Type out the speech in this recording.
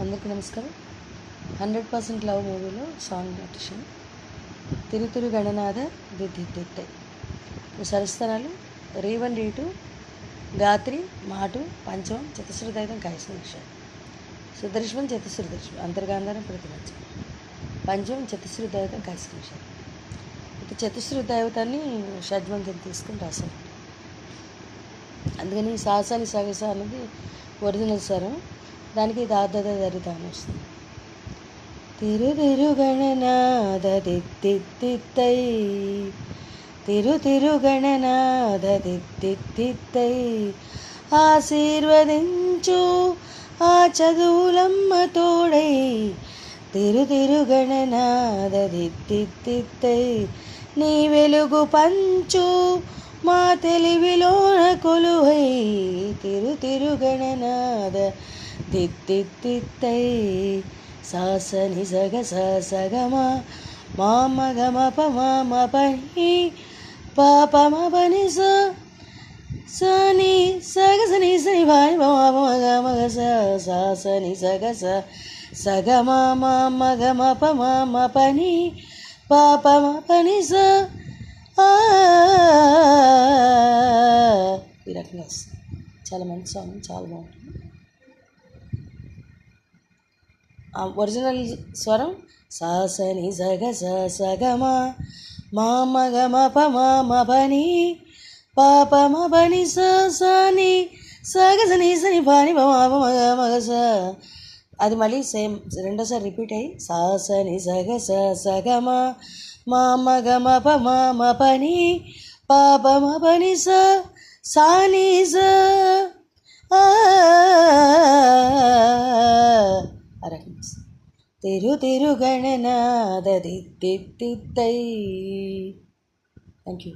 అందరికీ నమస్కారం. 100% లవ్ మూవీలో సాంగ్ నటిషన్ తిరు గణనాథ దిద్దిద్దై సరస్థనాలు రేవన్ రీటు గాత్రి మాటు పంచమం చతుశ్రుదైతం కాయస్నిక్ష సుదర్శనం చతుశ్రుదర్శనం అంతర్గాంధారం ప్రతిమచ్చ పంచమం చతుశ్రుదైతం కాయస్నిక్ష ఇది చతుశ్రుదైవతాన్ని షడ్మంతం తీసుకుని రాశాను. అందుకని సాసాని సగస అన్నది ఒరిజినల్ స్వరం, దానికి దాదద దరితాను వస్తుంది. తిరు గణనాథ దిద్దిద్దై తిరు గణనాథ దిద్దిద్దై ఆశీర్వదించు ఆ చదువులమ్మ తోడై తిరు గణనాథ దిద్దిద్దై నీ వెలుగు పంచు మా తెలివిలోన కొలువై తిరు గణనాథ దిద్దిద్దై సాసని సగ సగమ మామగమ పమ పని పాపమ పని సని సగ సని సని భాని మగ సాసని సగ సగమ మామగమ పమ పని పాపమ పని ఈ రకంగా చాలా మంచి సాంగ్, చాలా బాగుంటుంది. ఒరిజినల్ స్వరం సాసని సగ సగమ మామగమ పమ పని పాపమ పని సని సగ సని సని భాని మగ మగ అది మళ్ళీ సేమ్ రెండోసారి రిపీట్ అయ్యి సాసని సగ సగమ మామగమ పమ పని పాపమ పని సాని తిరు గణనాథ దిద్దిద్దై. Thank you.